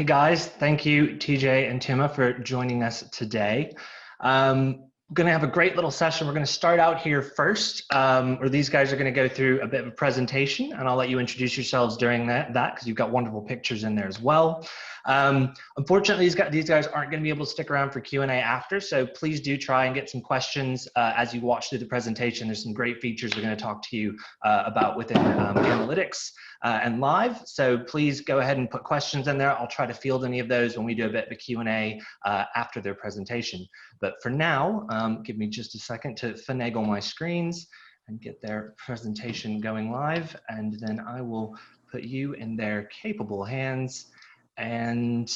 Hey guys, thank you TJ and Tuma for joining us today. We're going to have a great little session. We're going to start out here first, where these guys are going to go through a bit of a presentation, and I'll let you introduce yourselves during that because you've got wonderful pictures in there as well. Unfortunately, these guys aren't going to be able to stick around for Q&A after, so please do try and get some questions as you watch through the presentation. There's some great features we're going to talk to you about within analytics and live, so please go ahead and put questions in there. I'll try to field any of those when we do a bit of a Q&A after their presentation. But for now, give me just a second to finagle my screens and get their presentation going live, and then I will put you in their capable hands. And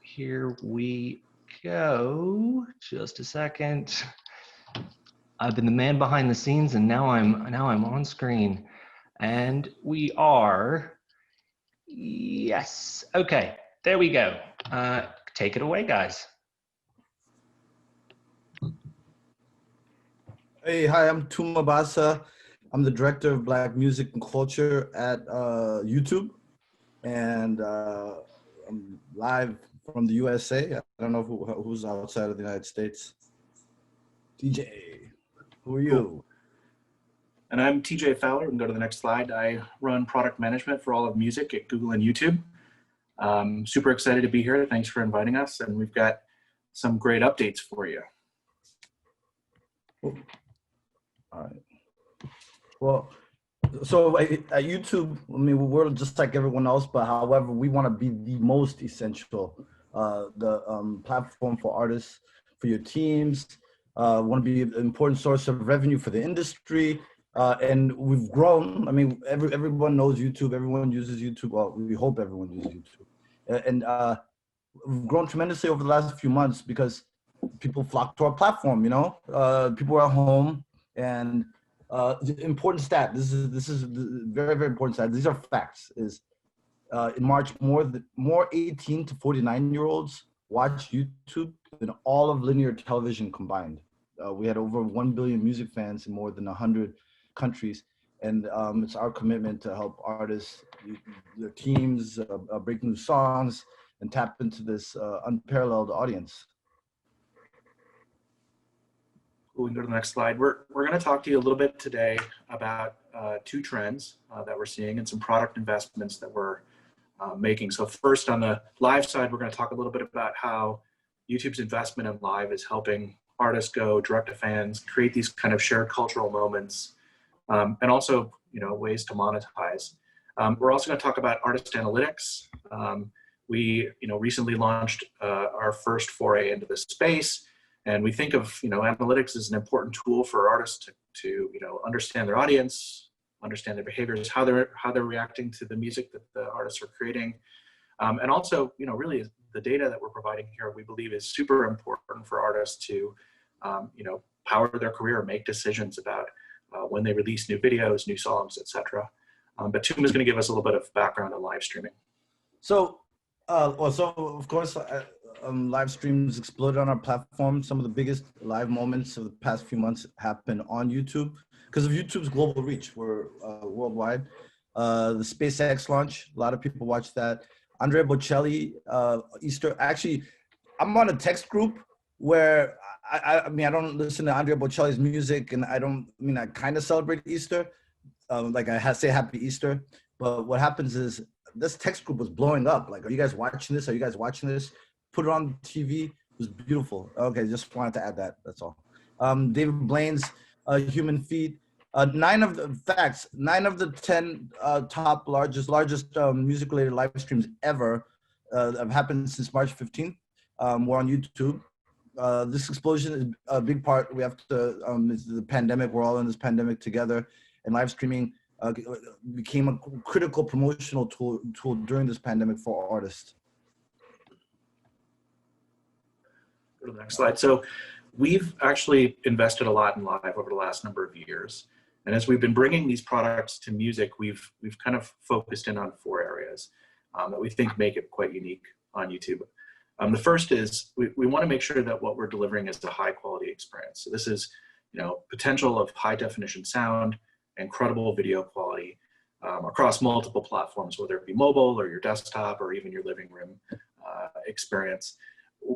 here we go. Just a second. I've been the man behind the scenes, and now I'm on screen, and we are. Yes. Okay. There we go. Take it away, guys. Hey, hi, I'm Tuma Basa. I'm the director of Black Music and Culture at YouTube, and I'm live from the USA. I don't know who's outside of the United States. TJ, who are you? Cool. And I'm TJ Fowler. We can go to the next slide. I run product management for all of music at Google and YouTube. Super excited to be here. Thanks for inviting us, and we've got some great updates for you. Cool. All right. Well, so at YouTube, I mean, we're just like everyone else, but however, we want to be the most essential, platform for artists, for your teams. Want to be an important source of revenue for the industry, and we've grown. I mean, everyone knows YouTube. Everyone uses YouTube. Well, we hope everyone uses YouTube, and we've grown tremendously over the last few months because people flock to our platform. You know, people are at home. And the important stat, this is very, very important stat. These are facts. Is in March, more 18 to 49-year-olds watch YouTube than all of linear television combined. We had over 1 billion music fans in more than 100 countries, and it's our commitment to help artists, their teams, break new songs, and tap into this unparalleled audience. We can go to the next slide. We're going to talk to you a little bit today about two trends that we're seeing and some product investments that we're making. So first, on the live side, we're going to talk a little bit about how YouTube's investment in live is helping artists go direct to fans, create these kind of shared cultural moments, and also, you know, ways to monetize. We're also going to talk about artist analytics. We, you know, recently launched our first foray into this space. And we think of, you know, analytics as an important tool for artists to you know, understand their audience, understand their behaviors, how they're reacting to the music that the artists are creating. And also, you know, really the data that we're providing here, we believe is super important for artists to, you know, power their career, make decisions about when they release new videos, new songs, etc. But Tuma is going to give us a little bit of background on live streaming. So, so of course, live streams exploded on our platform. Some of the biggest live moments of the past few months happen on YouTube because of YouTube's global reach. We're worldwide. The SpaceX launch, a lot of people watch that. Andrea Bocelli, Easter. Actually, I'm on a text group where I mean, I don't listen to Andrea Bocelli's music, and I kind of celebrate Easter. Like I say Happy Easter. But what happens is this text group was blowing up. Like, are you guys watching this? Are you guys watching this? Put it on TV. It was beautiful. Okay, just wanted to add that. That's all. David Blaine's Human Feet. 9 of the 10 top largest music-related live streams ever have happened since March 15th. We're on YouTube. This explosion is a big part. We have to. It's the pandemic. We're all in this pandemic together, and live streaming became a critical promotional tool during this pandemic for artists. Go to the next slide. So we've actually invested a lot in live over the last number of years. And as we've been bringing these products to music, we've kind of focused in on 4 areas that we think make it quite unique on YouTube. The first is we want to make sure that what we're delivering is a high quality experience. So this is, you know, potential of high definition sound, incredible video quality across multiple platforms, whether it be mobile or your desktop or even your living room. experience.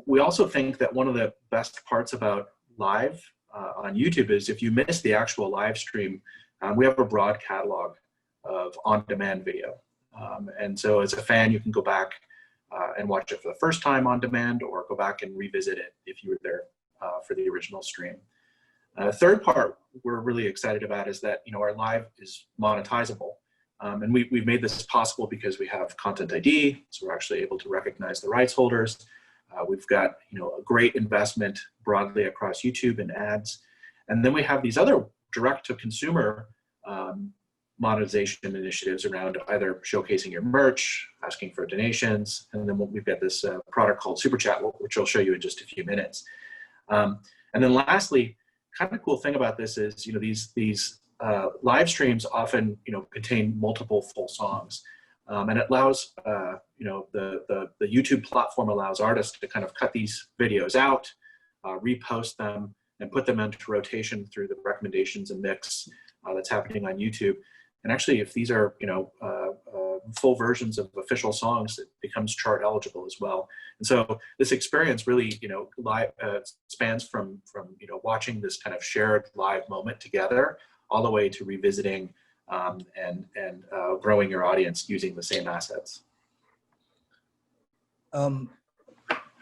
We also think that one of the best parts about live on YouTube is if you miss the actual live stream, we have a broad catalog of on-demand video. And so as a fan, you can go back and watch it for the first time on demand, or go back and revisit it if you were there for the original stream. Third part we're really excited about is that, you know, our live is monetizable. And we've made this possible because we have Content ID, so we're actually able to recognize the rights holders. We've got, you know, a great investment broadly across YouTube and ads. And then we have these other direct-to-consumer monetization initiatives around either showcasing your merch, asking for donations, and then we've got this product called Super Chat, which I'll show you in just a few minutes. And then lastly, kind of cool thing about this is, you know, these live streams often, you know, contain multiple full songs. And it allows, you know, the YouTube platform allows artists to kind of cut these videos out, repost them, and put them into rotation through the recommendations and mix that's happening on YouTube. And actually, if these are, you know, full versions of official songs, it becomes chart eligible as well. And so this experience really, you know, spans from you know, watching this kind of shared live moment together, all the way to revisiting and growing your audience using the same assets.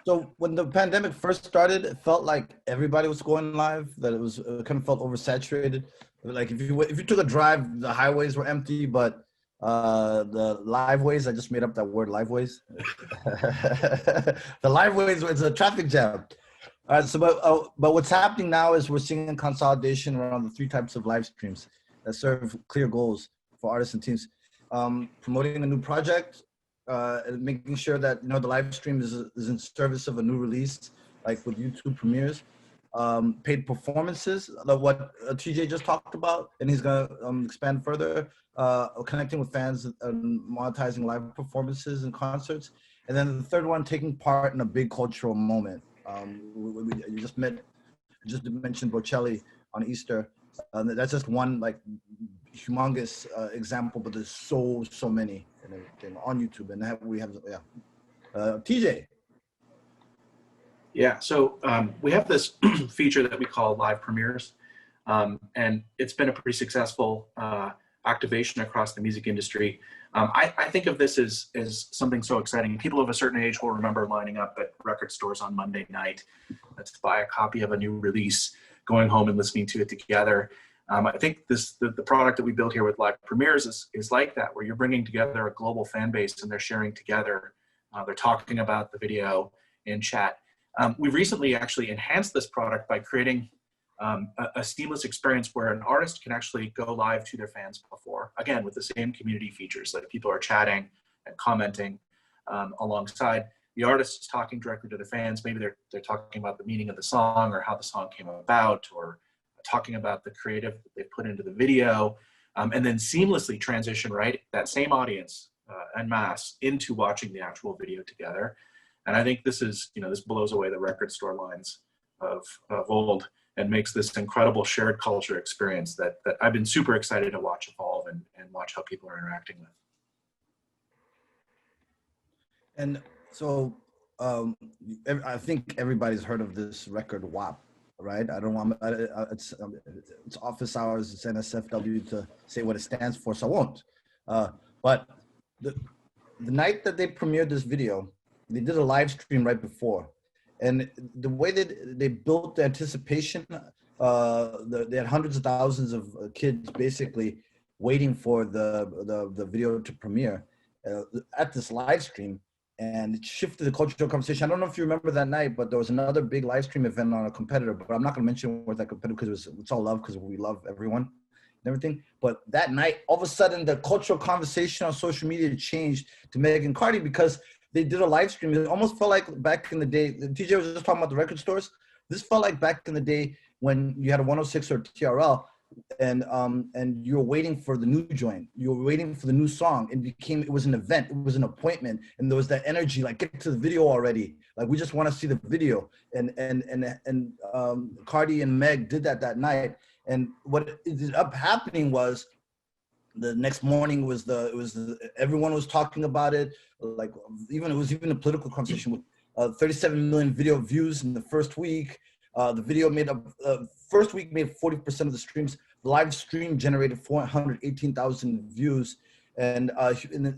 So when the pandemic first started, it felt like everybody was going live, that it kind of felt oversaturated. Like if you took a drive, the highways were empty, but the liveways, I just made up that word, liveways. The liveways was a traffic jam. All right, so but what's happening now is we're seeing a consolidation around the 3 types of live streams that serve clear goals for artists and teams. Promoting a new project, making sure that, you know, the live stream is in service of a new release, like with YouTube premieres. Paid performances, what TJ just talked about, and he's gonna expand further, connecting with fans and monetizing live performances and concerts. And then the third one, taking part in a big cultural moment. You just mentioned Bocelli on Easter. That's just one like humongous example, but there's so many and everything on YouTube, and we have TJ. Yeah, so we have this feature that we call live premieres, and it's been a pretty successful activation across the music industry. I think of this as something so exciting. People of a certain age will remember lining up at record stores on Monday night to buy a copy of a new release, going home and listening to it together. I think the product that we built here with live premieres is like that, where you're bringing together a global fan base and they're sharing together. They're talking about the video in chat. We recently actually enhanced this product by creating a seamless experience where an artist can actually go live to their fans before, again, with the same community features, like people are chatting and commenting alongside. The artist is talking directly to the fans. Maybe they're talking about the meaning of the song or how the song came about, or talking about the creative that they put into the video, and then seamlessly transition, right, that same audience en masse into watching the actual video together. And I think this is, you know, this blows away the record store lines of old and makes this incredible shared culture experience that I've been super excited to watch evolve and watch how people are interacting with. And so I think everybody's heard of this record WAP, right? I don't want it's office hours, it's NSFW to say what it stands for, so I won't. But the night that they premiered this video, they did a live stream right before, and the way that they built the anticipation, they had hundreds of thousands of kids basically waiting for the video to premiere at this live stream, and it shifted the cultural conversation. I don't know if you remember that night, but there was another big live stream event on a competitor, but I'm not going to mention what that competitor, because it's all love, because we love everyone and everything. But that night, all of a sudden, the cultural conversation on social media changed to Meg and Cardi, because they did a live stream. It almost felt like back in the day, TJ was just talking about the record stores. This felt like back in the day when you had a 106 or TRL, and you were waiting for the new joint. You were waiting for the new song. It was an event. It was an appointment. And there was that energy, like, get to the video already. Like, we just want to see the video. And Cardi and Meg did that night. And what ended up happening was the next morning everyone was talking about it. Like it was even a political conversation with 37 million video views in the first week. The video made first week made 40% of the streams. The live stream generated 418,000 views. And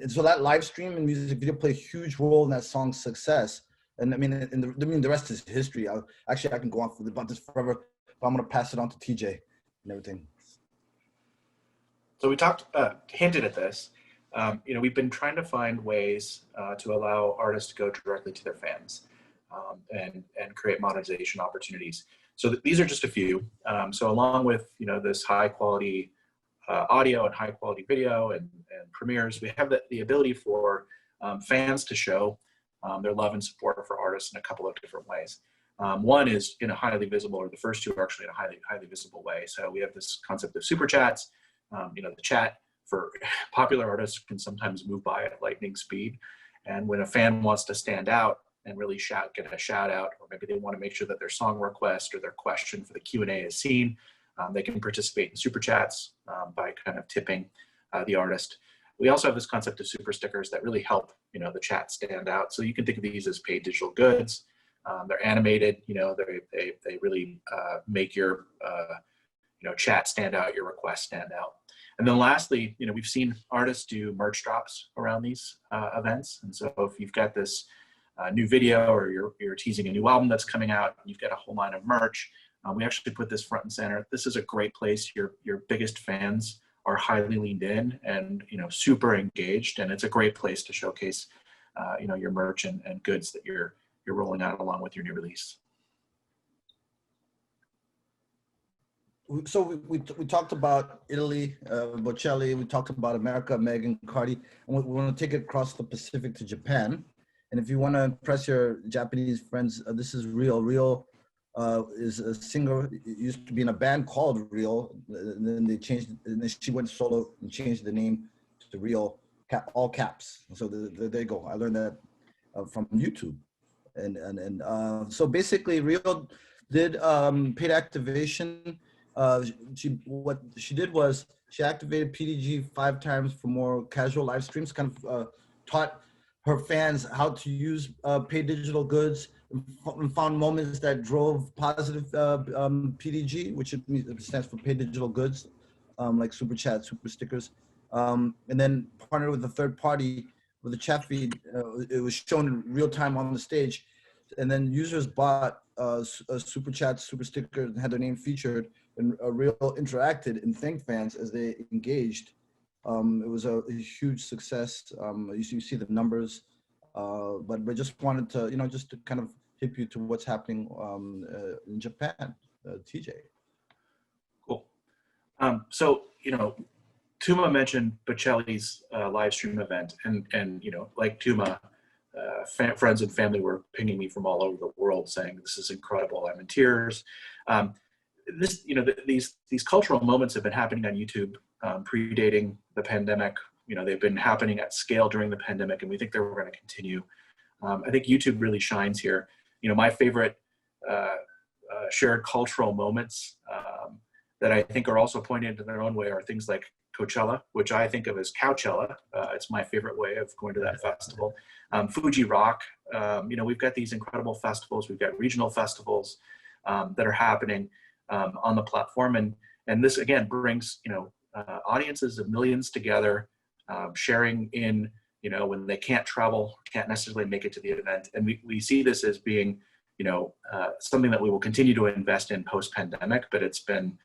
so that live stream and music video played a huge role in that song's success. And I mean, the rest is history. I can go on about this forever, but I'm gonna pass it on to TJ and everything. So we hinted at this. We've been trying to find ways to allow artists to go directly to their fans and create monetization opportunities. So these are just a few. So along with this high quality audio and high quality video and premieres, we have the ability for fans to show their love and support for artists in a couple of different ways. One is in a highly visible, or the first two are actually in a highly visible way. So we have this concept of super chats. The chat for popular artists can sometimes move by at lightning speed. And when a fan wants to stand out and really get a shout out, or maybe they want to make sure that their song request or their question for the Q&A is seen, they can participate in super chats by kind of tipping the artist. We also have this concept of super stickers that really help the chat stand out. So you can think of these as paid digital goods. They're animated, they really make your chat stand out, your request stand out. And then lastly, we've seen artists do merch drops around these events. And so if you've got this new video, or you're teasing a new album that's coming out, you've got a whole line of merch, we actually put this front and center. This is a great place. Your biggest fans are highly leaned in and super engaged, and it's a great place to showcase your merch and goods that you're rolling out along with your new release. So we talked about Italy, Bocelli. We talked about America, Megan, Cardi, and we want to take it across the Pacific to Japan. And if you want to impress your Japanese friends, this is Real. Real is a singer. It used to be in a band called Real, and then they changed. And then she went solo and changed the name to Real, all caps. So there you go. I learned that from YouTube, and so basically, Real did paid activation. What she did was she activated PDG 5 times for more casual live streams, kind of taught her fans how to use paid digital goods, and found moments that drove positive PDG, which it stands for paid digital goods, like super chat, super stickers, and then partnered with a third party with a chat feed. It was shown in real time on the stage, and then users bought a super chat, super sticker, and had their name featured, and Real interacted and thanked fans as they engaged. It was a huge success. You see the numbers, but just wanted to, just to kind of hip you to what's happening in Japan. TJ. Cool. So, Tuma mentioned Bocelli's live stream event, and like Tuma, friends and family were pinging me from all over the world saying, "This is incredible. I'm in tears." These cultural moments have been happening on YouTube, predating the pandemic. They've been happening at scale during the pandemic, and we think they're going to continue. I think YouTube really shines here. My favorite shared cultural moments that I think are also poignant in their own way are things like Coachella, which I think of as Couchella. It's my favorite way of going to that festival. Fuji Rock. We've got these incredible festivals. We've got regional festivals that are happening on the platform, and this again brings audiences of millions together, sharing in when they can't travel, can't necessarily make it to the event, and we see this as being something that we will continue to invest in post-pandemic. But it's been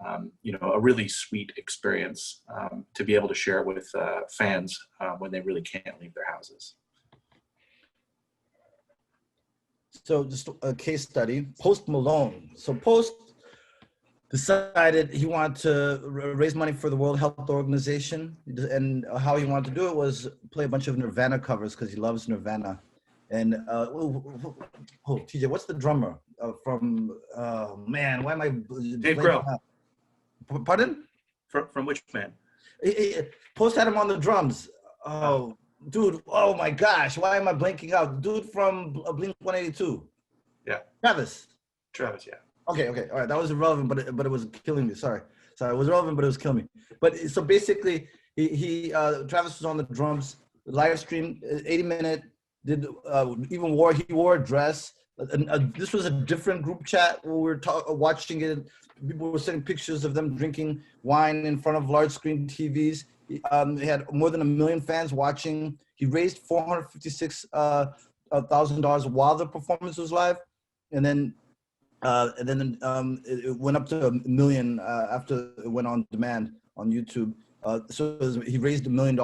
a really sweet experience to be able to share with fans when they really can't leave their houses. So just a case study, Post Malone. So Post decided he wanted to raise money for the World Health Organization, and how he wanted to do it was play a bunch of Nirvana covers because he loves Nirvana. And TJ, what's the drummer from? Man, why am I? Dave Grohl. Pardon? From which band? Post had him on the drums. Oh, dude! Oh my gosh! Why am I blanking out? Dude from Blink 182. Yeah. Travis. Travis. Yeah. Okay. All right. That was irrelevant, but it was killing me. Sorry. So it was relevant, but it was killing me. But so basically, Travis was on the drums, live stream, 80-minute. Did he wore a dress. This was a different group chat where we were watching it. People were sending pictures of them drinking wine in front of large screen TVs. He had more than 1 million fans watching. He raised $456,000 while the performance was live, and then it went up to $1 million after it went on demand on YouTube. So he raised $1 million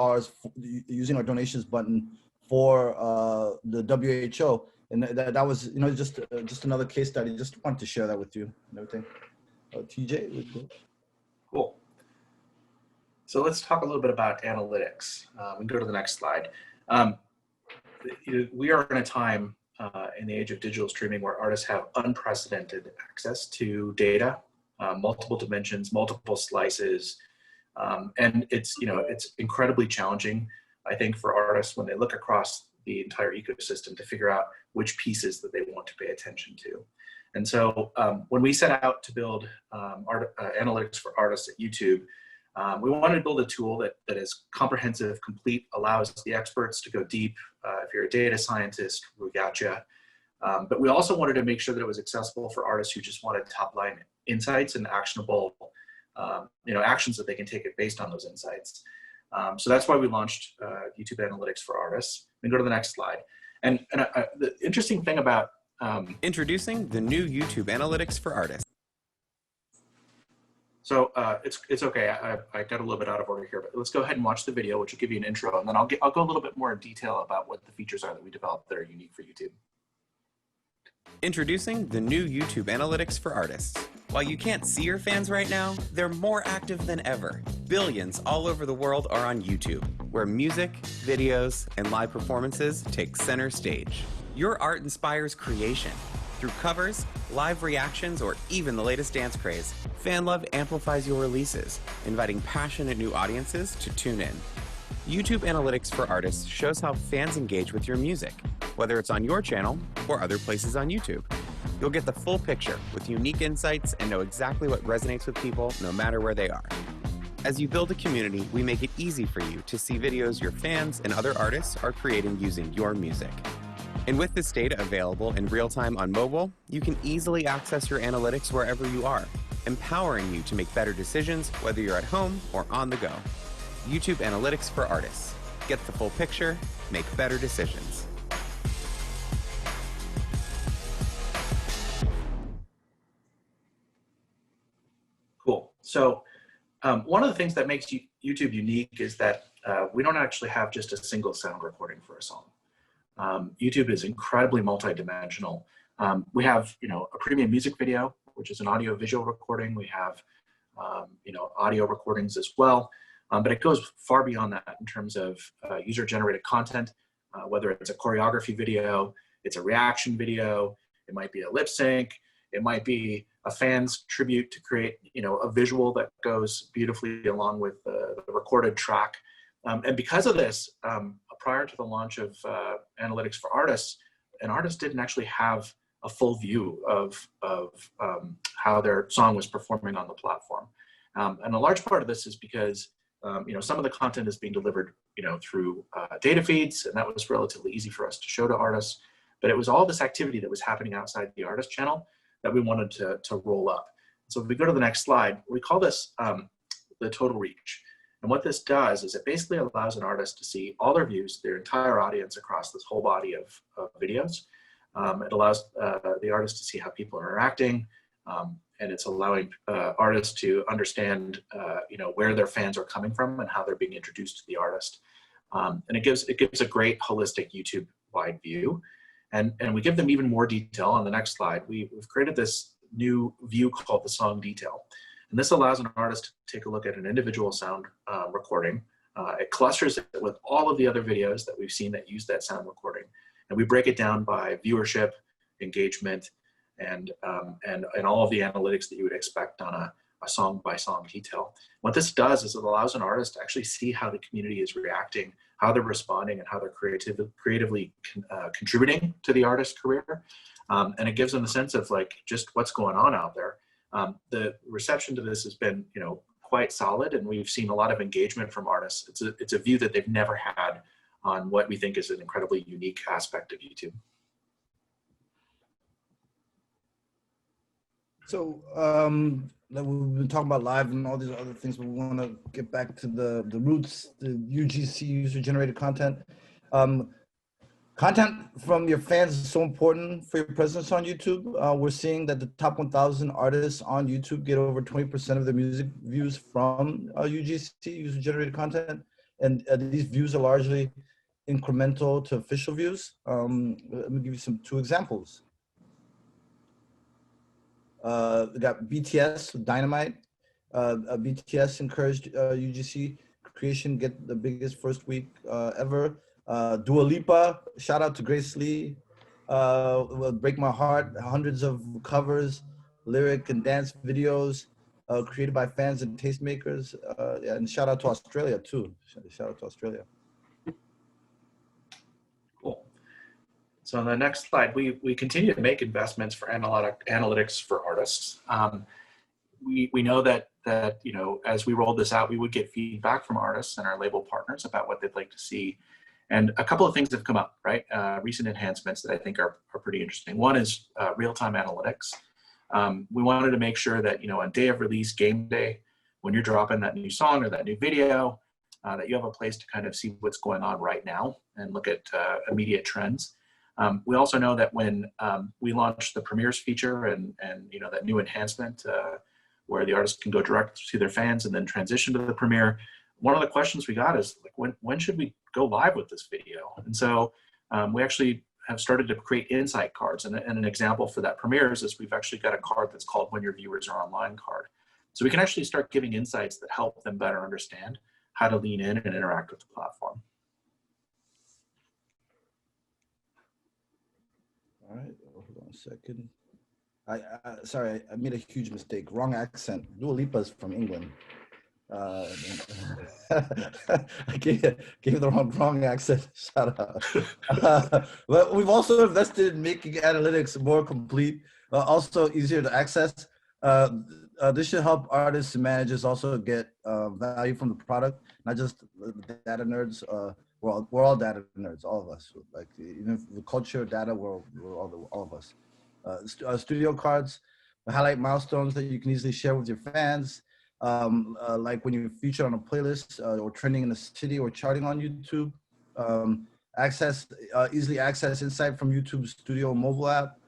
using our donations button for the WHO, and that was just another case study. Just wanted to share that with you and everything. TJ, cool. So let's talk a little bit about analytics. We can go to the next slide. We are in a time in the age of digital streaming where artists have unprecedented access to data, multiple dimensions, multiple slices, and it's incredibly challenging, I think, for artists when they look across the entire ecosystem to figure out which pieces that they want to pay attention to. And so when we set out to build analytics for artists at YouTube, we wanted to build a tool that is comprehensive, complete, allows the experts to go deep. If you're a data scientist, we got you. But we also wanted to make sure that it was accessible for artists who just wanted top-line insights and actionable, actions that they can take based on those insights. So that's why we launched YouTube Analytics for Artists. We can go to the next slide. And the interesting thing about introducing the new YouTube Analytics for Artists. So it's okay. I got a little bit out of order here, but let's go ahead and watch the video, which will give you an intro, and then I'll go a little bit more in detail about what the features are that we developed that are unique for YouTube. Introducing the new YouTube Analytics for Artists. While you can't see your fans right now, they're more active than ever. Billions all over the world are on YouTube, where music, videos, and live performances take center stage. Your art inspires creation. Through covers, live reactions, or even the latest dance craze, fan love amplifies your releases, inviting passionate new audiences to tune in. YouTube Analytics for Artists shows how fans engage with your music, whether it's on your channel or other places on YouTube. You'll get the full picture with unique insights and know exactly what resonates with people no matter where they are. As you build a community, we make it easy for you to see videos your fans and other artists are creating using your music. And with this data available in real time on mobile, you can easily access your analytics wherever you are, empowering you to make better decisions whether you're at home or on the go. YouTube Analytics for Artists. Get the full picture, make better decisions. Cool. So one of the things that makes YouTube unique is that we don't actually have just a single sound recording for a song. YouTube is incredibly multidimensional. We have, a premium music video, which is an audio visual recording. We have, audio recordings as well. But it goes far beyond that in terms of user-generated content, whether it's a choreography video, it's a reaction video, it might be a lip sync, it might be a fan's tribute to create, a visual that goes beautifully along with the recorded track. And because of this, prior to the launch of Analytics for Artists, an artist didn't actually have a full view of how their song was performing on the platform. And a large part of this is because some of the content is being delivered, through data feeds, and that was relatively easy for us to show to artists. But it was all this activity that was happening outside the artist channel that we wanted to roll up. So if we go to the next slide, we call this the total reach. And what this does is it basically allows an artist to see all their views, their entire audience across this whole body of videos. It allows the artist to see how people are interacting, and it's allowing artists to understand, where their fans are coming from and how they're being introduced to the artist. And it gives a great holistic YouTube-wide view. And we give them even more detail. On the next slide, we've created this new view called the song detail. And this allows an artist to take a look at an individual sound recording. It clusters it with all of the other videos that we've seen that use that sound recording. And we break it down by viewership, engagement, and all of the analytics that you would expect on a song-by-song detail. What this does is it allows an artist to actually see how the community is reacting, how they're responding, and how they're creatively contributing to the artist's career. And it gives them a sense of just what's going on out there. The reception to this has been, quite solid, and we've seen a lot of engagement from artists. It's a view that they've never had on what we think is an incredibly unique aspect of YouTube. So we've been talking about live and all these other things, but we want to get back to the roots, the UGC, user-generated content. Content from your fans is so important for your presence on YouTube. We're seeing that the top 1,000 artists on YouTube get over 20% of their music views from UGC, user-generated content. And these views are largely incremental to official views. Let me give you two examples. We got BTS with Dynamite. BTS encouraged UGC creation get the biggest first week ever. Dua Lipa, shout out to Grace Lee. Break My Heart, hundreds of covers, lyric and dance videos created by fans and tastemakers. And shout out to Australia too. Shout out to Australia. Cool. So on the next slide, we continue to make investments for analytics for artists. We know that as we rolled this out, we would get feedback from artists and our label partners about what they'd like to see. And a couple of things have come up, right? Recent enhancements that I think are pretty interesting. One is real-time analytics. We wanted to make sure that, on day of release, game day, when you're dropping that new song or that new video, that you have a place to kind of see what's going on right now and look at immediate trends. We also know that when we launched the premieres feature and that new enhancement where the artist can go direct to their fans and then transition to the premiere, one of the questions we got is like, when should we go live with this video? And so we actually have started to create insight cards. And an example for that premieres is we've actually got a card that's called When Your Viewers Are Online card. So we can actually start giving insights that help them better understand how to lean in and interact with the platform. All right, hold on a second. Sorry, I made a huge mistake. Wrong accent. Dua Lipa's from England. I gave the wrong accent. Shout out. But we've also invested in making analytics more complete, also easier to access. This should help artists and managers also get value from the product, not just the data nerds. We're all data nerds, all of us. Like even the culture, data, we're all of us. Studio cards highlight milestones that you can easily share with your fans. Like when you're featured on a playlist or trending in a city or charting on YouTube. Easily access insight from YouTube's Studio mobile app,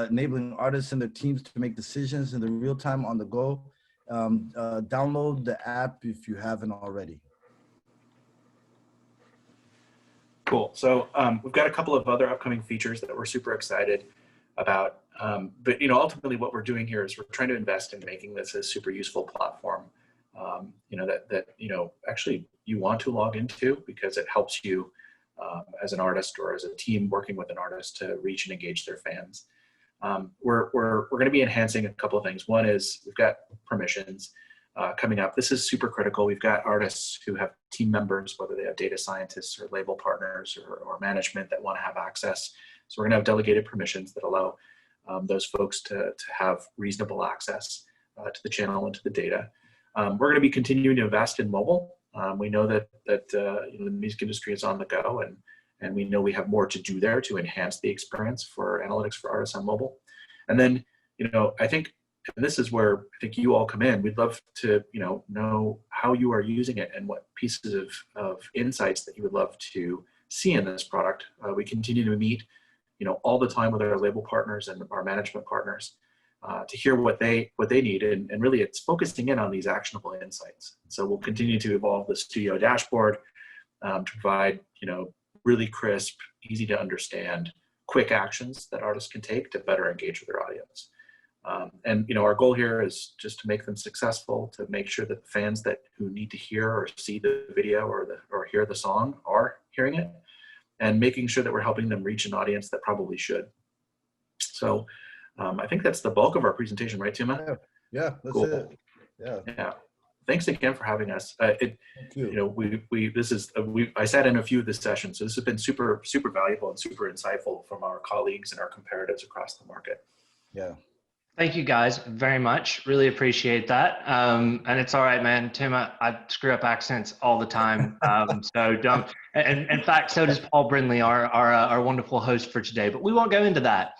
enabling artists and their teams to make decisions in the real time on the go. Download the app if you haven't already. Cool. So we've got a couple of other upcoming features that we're super excited about. But ultimately what we're doing here is we're trying to invest in making this a super useful platform, that actually you want to log into because it helps you as an artist or as a team working with an artist to reach and engage their fans. We're going to be enhancing a couple of things. One is we've got permissions coming up. This is super critical. We've got artists who have team members, whether they have data scientists or label partners or management that want to have access. So we're going to have delegated permissions that allow those folks to have reasonable access to the channel and to the data. We're going to be continuing to invest in mobile. We know that the music industry is on the go, and we know we have more to do there to enhance the experience for analytics for artists on mobile. And then, I think, and this is where I think you all come in. We'd love to, know how you are using it and what pieces of insights that you would love to see in this product. We continue to meet all the time with our label partners and our management partners to hear what they need. And really it's focusing in on these actionable insights. So we'll continue to evolve the studio dashboard to provide, really crisp, easy to understand, quick actions that artists can take to better engage with their audience. And our goal here is just to make them successful, to make sure that the fans who need to hear or see the video or hear the song are hearing it, and making sure that we're helping them reach an audience that probably should. So I think that's the bulk of our presentation, right, Tuma? Yeah, that's cool. it. Yeah. Thanks again for having us. Thank you. I sat in a few of the sessions, so this has been super, super valuable and super insightful from our colleagues and our comparatives across the market. Yeah. Thank you guys very much. Really appreciate that. And it's all right, man. Tuma, I screw up accents all the time. So don't, and in fact, so does Paul Brindley, our wonderful host for today, but we won't go into that.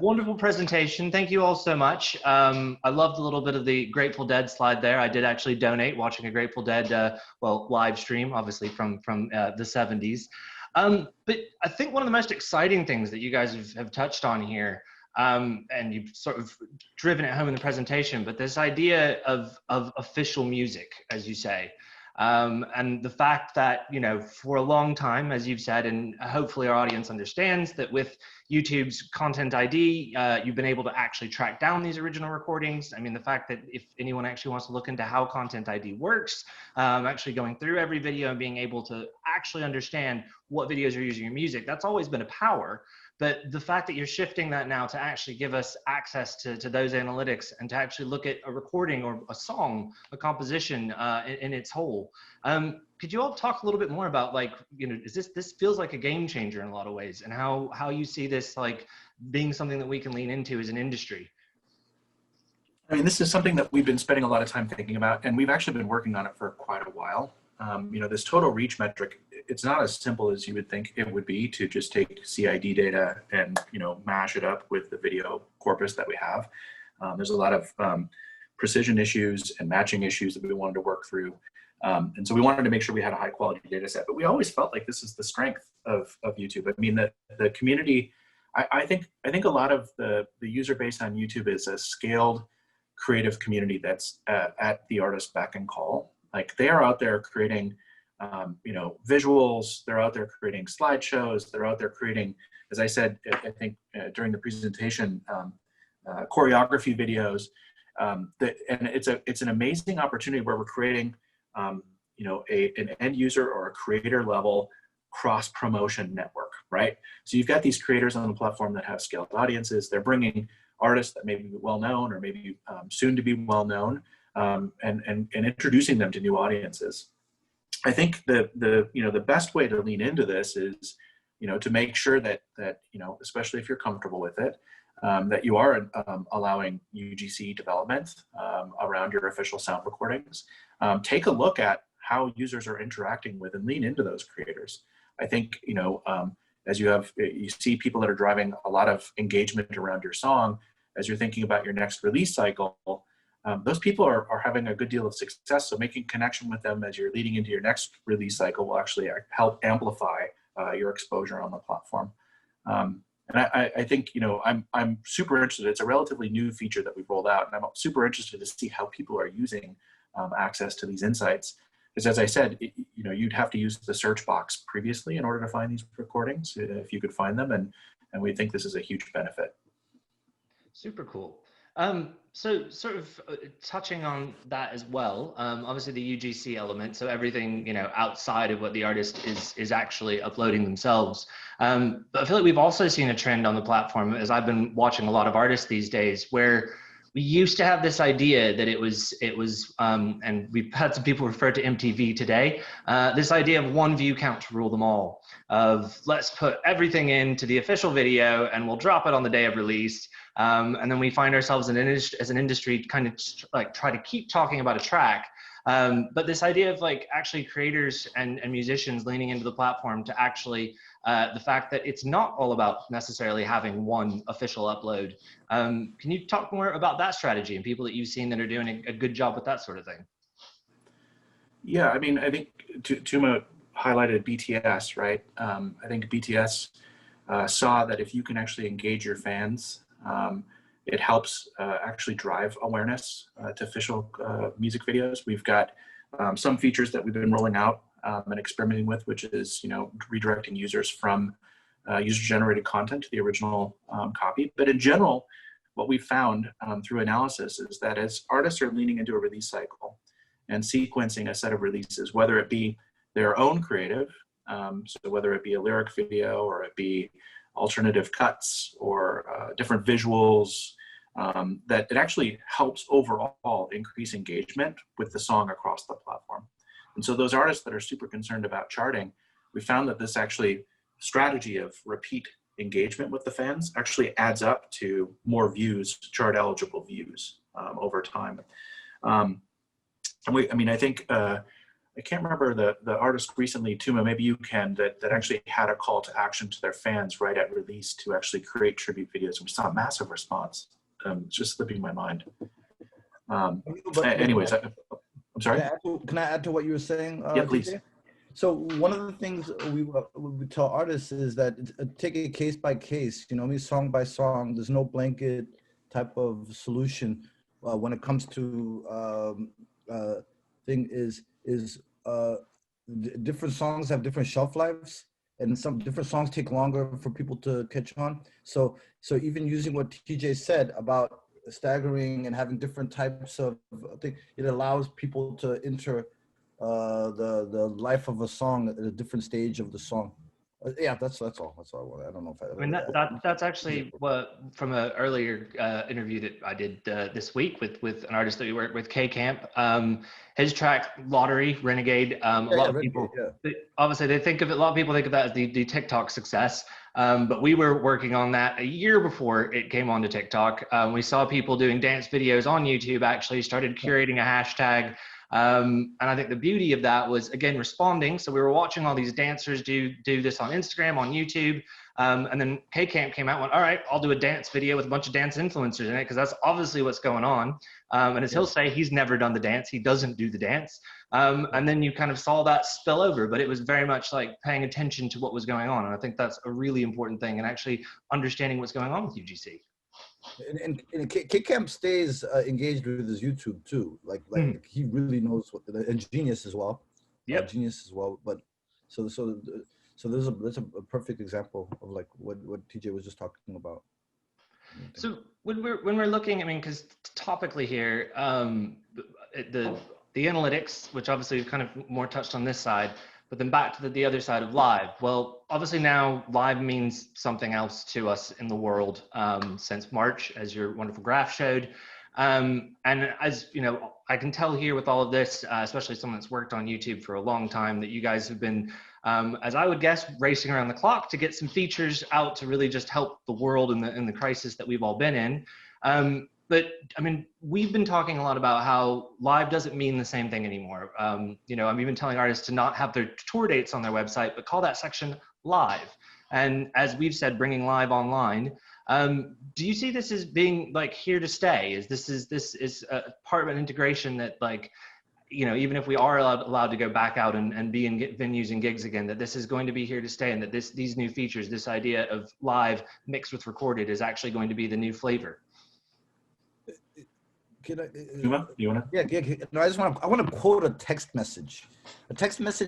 Wonderful presentation. Thank you all so much. I loved a little bit of the Grateful Dead slide there. I did actually donate watching a Grateful Dead, live stream, obviously from the 70s. But I think one of the most exciting things that you guys have touched on here, and you've sort of driven it home in the presentation, but this idea of official music, as you say, and the fact that, you know, for a long time, as you've said, and hopefully our audience understands that with YouTube's Content ID, you've been able to actually track down these original recordings. I mean, the fact that if anyone actually wants to look into how Content ID works, actually going through every video and being able to actually understand what videos are using your music, that's always been a power. But the fact that you're shifting that now to actually give us access to those analytics and to actually look at a recording or a song, a composition in its whole. Could you all talk a little bit more about, like, you know, this feels like a game changer in a lot of ways, and how you see this like being something that we can lean into as an industry? I mean, this is something that we've been spending a lot of time thinking about, and we've actually been working on it for quite a while. You know, this total reach metric, it's not as simple as you would think it would be to just take CID data and, you know, mash it up with the video corpus that we have. There's a lot of precision issues and matching issues that we wanted to work through. And so we wanted to make sure we had a high quality data set, but we always felt like this is the strength of YouTube. I mean, the community, I think a lot of the user base on YouTube is a scaled creative community that's at the artist's beck and call. Like, they are out there creating, you know, visuals. They're out there creating slideshows. They're out there creating, as I said, I think during the presentation, choreography videos. And it's an amazing opportunity where we're creating, you know, an end user or a creator level cross promotion network, right? So you've got these creators on the platform that have scaled audiences. They're bringing artists that may be well known or maybe soon to be well known. And introducing them to new audiences. I think the best way to lean into this is, you know, to make sure that you know, especially if you're comfortable with it, that you are allowing UGC development around your official sound recordings. Take a look at how users are interacting with and lean into those creators. I think, you know, as you see people that are driving a lot of engagement around your song as you're thinking about your next release cycle. Those people are having a good deal of success, so making connection with them as you're leading into your next release cycle will actually help amplify your exposure on the platform. And I think, you know, I'm super interested. It's a relatively new feature that we've rolled out, and I'm super interested to see how people are using access to these insights. Because, as I said, you know, you'd have to use the search box previously in order to find these recordings, if you could find them, and we think this is a huge benefit. Super cool. So sort of touching on that as well, obviously the UGC element, so everything, you know, outside of what the artist is actually uploading themselves. But I feel like we've also seen a trend on the platform, as I've been watching a lot of artists these days, where we used to have this idea that it was, and we've had some people refer to MTV today, this idea of one view count to rule them all, of let's put everything into the official video and we'll drop it on the day of release. And then we find ourselves as an industry kind of like try to keep talking about a track. But this idea of like actually creators and musicians leaning into the platform to actually, the fact that it's not all about necessarily having one official upload. Can you talk more about that strategy and people that you've seen that are doing a good job with that sort of thing? Yeah, I mean, I think Tuma highlighted BTS, right? I think BTS saw that if you can actually engage your fans, it helps actually drive awareness to official music videos. We've got some features that we've been rolling out and experimenting with, which is, you know, redirecting users from user-generated content to the original copy. But in general, what we found through analysis is that as artists are leaning into a release cycle and sequencing a set of releases, whether it be their own creative, so whether it be a lyric video or it be alternative cuts or different visuals, that it actually helps overall increase engagement with the song across the platform. And so those artists that are super concerned about charting, we found that this actually strategy of repeat engagement with the fans actually adds up to more views, chart eligible views over time. I think, I can't remember the artist recently, Tuma, maybe you can, that actually had a call to action to their fans right at release to actually create tribute videos. We saw a massive response. It's just slipping my mind. Anyways, I'm sorry? Can I add to what you were saying? Yeah, please. TJ? So one of the things we tell artists is that take it case by case, song by song. There's no blanket type of solution when it comes to different songs have different shelf lives, and some different songs take longer for people to catch on. So even using what TJ said about staggering and having different types of thing, it allows people to enter the life of a song at a different stage of the song. Yeah, that's all. That's all I want. I don't know if I mean, that's actually what, from an earlier interview that I did this week with an artist that we work with, K Camp. His track Lottery, Renegade. A lot of people, obviously, they think of it. A lot of people think of that as the TikTok success. But we were working on that a year before it came onto TikTok. We saw people doing dance videos on YouTube. Actually, started curating a hashtag. And I think the beauty of that was, again, responding. So we were watching all these dancers do this on Instagram, on YouTube. And then K-Camp came out and went, all right, I'll do a dance video with a bunch of dance influencers in it, because that's obviously what's going on. And as he'll say, he's never done the dance. He doesn't do the dance. And then you kind of saw that spill over, but it was very much like paying attention to what was going on. And I think that's a really important thing, and actually understanding what's going on with UGC. And K-Camp stays engaged with his YouTube too. Like he really knows and Genius as well. Yep. Genius as well. But so that's a perfect example of like what TJ was just talking about. So when we're looking, I mean, because topically here, the analytics, which obviously we've kind of more touched on this side, but then back to the other side of live. Well, obviously now live means something else to us in the world since March, as your wonderful graph showed. And as you know, I can tell here with all of this, especially someone that's worked on YouTube for a long time, that you guys have been, as I would guess, racing around the clock to get some features out to really just help the world in the crisis that we've all been in. But I mean, we've been talking a lot about how live doesn't mean the same thing anymore. You know, I'm even telling artists to not have their tour dates on their website, but call that section live. And as we've said, bringing live online. Do you see this as being like here to stay? This is a part of an integration that, like, you know, even if we are allowed to go back out and be in venues and gigs again, that this is going to be here to stay, and that these new features, this idea of live mixed with recorded, is actually going to be the new flavor? Can I, you wanna? Yeah. No, I want to quote a text message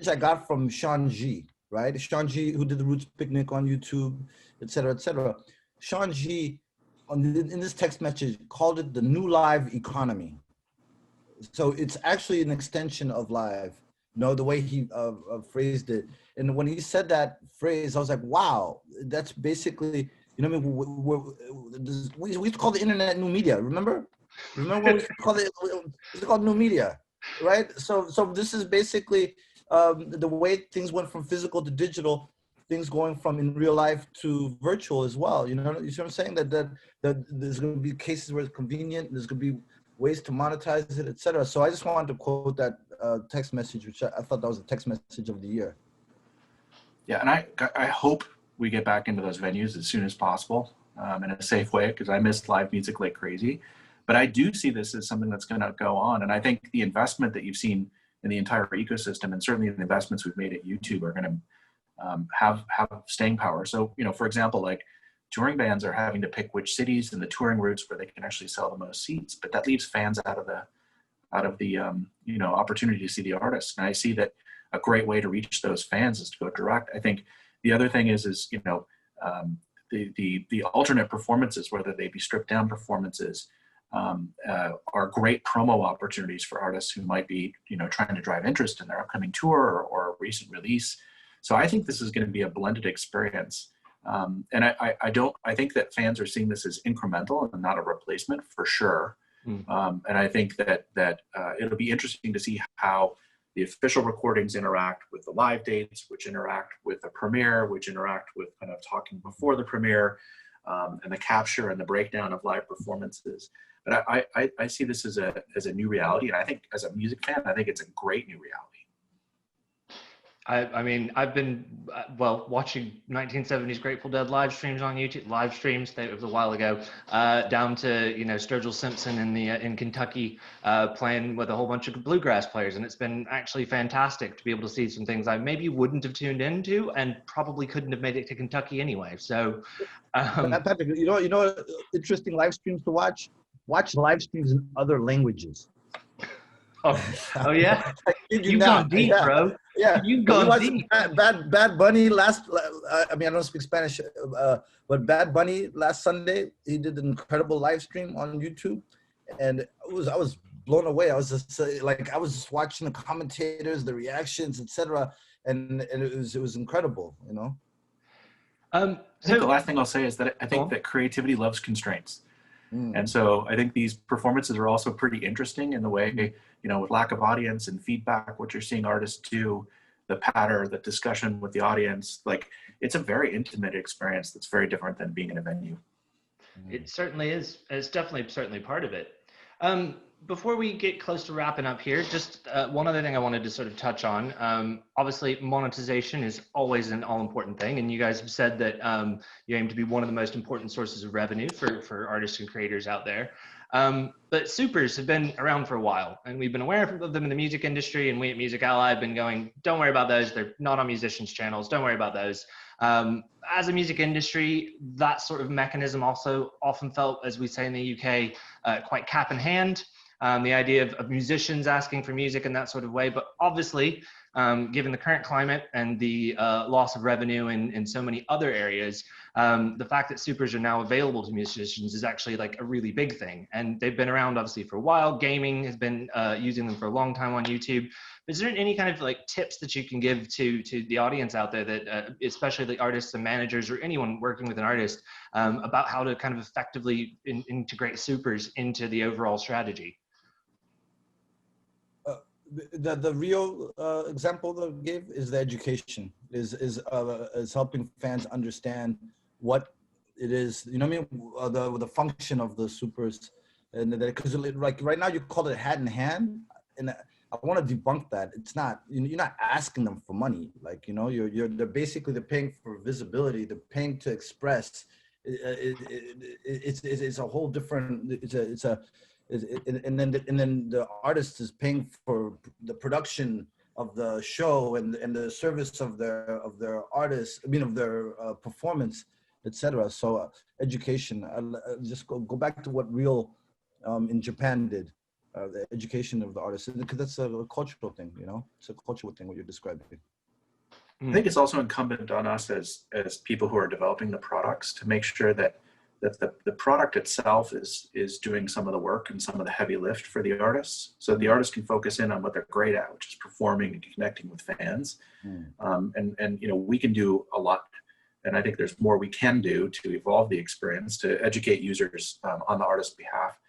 I got from Sean G. Right, Sean G, who did the Roots Picnic on YouTube, et cetera, et cetera. Sean G, in this text message, called it the new live economy. So it's actually an extension of live. You know, the way he phrased it. And when he said that phrase, I was like, wow, that's basically, you know what I mean? We used to call the internet new media, remember? Remember when we used to call it, it's called new media, right? So this is basically the way things went from physical to digital, things going from in real life to virtual as well. You know what I'm saying? That there's going to be cases where it's convenient, there's going to be ways to monetize it, etc. So I just wanted to quote that text message, which I thought that was the text message of the year. Yeah, and I hope we get back into those venues as soon as possible in a safe way, because I miss live music like crazy. But I do see this as something that's going to go on. And I think the investment that you've seen in the entire ecosystem, and certainly the investments we've made at YouTube, are going to have staying power. So, you know, for example, like touring bands are having to pick which cities and the touring routes where they can actually sell the most seats, but that leaves fans out of the you know, opportunity to see the artists. And I see that a great way to reach those fans is to go direct. I think the other thing is you know, the alternate performances, whether they be stripped down performances, are great promo opportunities for artists who might be, you know, trying to drive interest in their upcoming tour or a recent release. So I think this is going to be a blended experience. And I think that fans are seeing this as incremental and not a replacement for sure. And I think that it'll be interesting to see how the official recordings interact with the live dates, which interact with the premiere, which interact with kind of talking before the premiere, and the capture and the breakdown of live performances. But I see this as a new reality, and I think as a music fan, I think it's a great new reality. I mean, I've been, well, watching 1970s Grateful Dead live streams on YouTube, live streams, that was a while ago, down to, you know, Sturgill Simpson in Kentucky playing with a whole bunch of bluegrass players. And it's been actually fantastic to be able to see some things I maybe wouldn't have tuned into and probably couldn't have made it to Kentucky anyway. So, Patrick, you know, interesting live streams to watch? Watch live streams in other languages. Oh yeah? You've gone gone deep, bro. Yeah, You've gone deep. Bad Bunny I mean, I don't speak Spanish, but Bad Bunny last Sunday, he did an incredible live stream on YouTube, and I was blown away. I was just like, I was just watching the commentators, the reactions, etc., and it was incredible, you know. I think the last thing I'll say is that I think that creativity loves constraints. And so I think these performances are also pretty interesting in the way, you know, with lack of audience and feedback, what you're seeing artists do, the patter, the discussion with the audience, like it's a very intimate experience that's very different than being in a venue. It certainly is. It's certainly part of it. Before we get close to wrapping up here, just one other thing I wanted to sort of touch on. Obviously, monetization is always an all-important thing, and you guys have said that you aim to be one of the most important sources of revenue for artists and creators out there. But supers have been around for a while, and we've been aware of them in the music industry, and we at Music Ally have been going, don't worry about those. They're not on musicians' channels. Don't worry about those. As a music industry, that sort of mechanism also often felt, as we say in the UK, quite cap in hand. The idea of musicians asking for music in that sort of way. But obviously, given the current climate and the loss of revenue in so many other areas, the fact that supers are now available to musicians is actually like a really big thing. And they've been around obviously for a while. Gaming has been using them for a long time on YouTube. Is there any kind of like tips that you can give to the audience out there that, especially the artists and managers or anyone working with an artist, about how to kind of effectively integrate supers into the overall strategy? The real example that I gave is the education, is helping fans understand what it is, you know what I mean, the function of the supers, and because like right now you call it hand in hand, and I want to debunk that. It's not. You're not asking them for money. Like, you know, they're paying for visibility. They're paying to express. It's a whole different. And then the artist is paying for the production of the show and the service of their artists. I mean, of their performance, etc. So education. Just go back to what Real in Japan did. The education of the artists, because that's a cultural thing. You know, it's a cultural thing what you're describing. I think it's also incumbent on us as people who are developing the products to make sure that the product itself is doing some of the work and some of the heavy lift for the artists, so the artists can focus in on what they're great at, which is performing and connecting with fans. And you know, we can do a lot, and I think there's more we can do to evolve the experience, to educate users on the artist's behalf.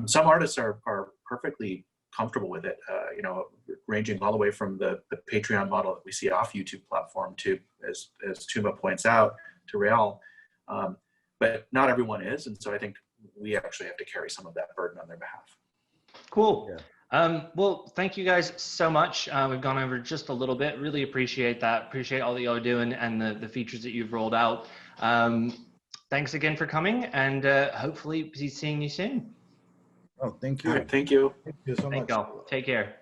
Some artists are perfectly comfortable with it, you know, ranging all the way from the Patreon model that we see off YouTube platform to, as Tuma points out, to Real. But not everyone is, and so I think we actually have to carry some of that burden on their behalf. Cool. Yeah. Well, thank you guys so much. We've gone over just a little bit. Really appreciate that. Appreciate all that y'all are doing and the features that you've rolled out. Thanks again for coming, and hopefully be seeing you soon. Oh, thank you. All right, thank you. Thank you so much. Thank y'all. Take care.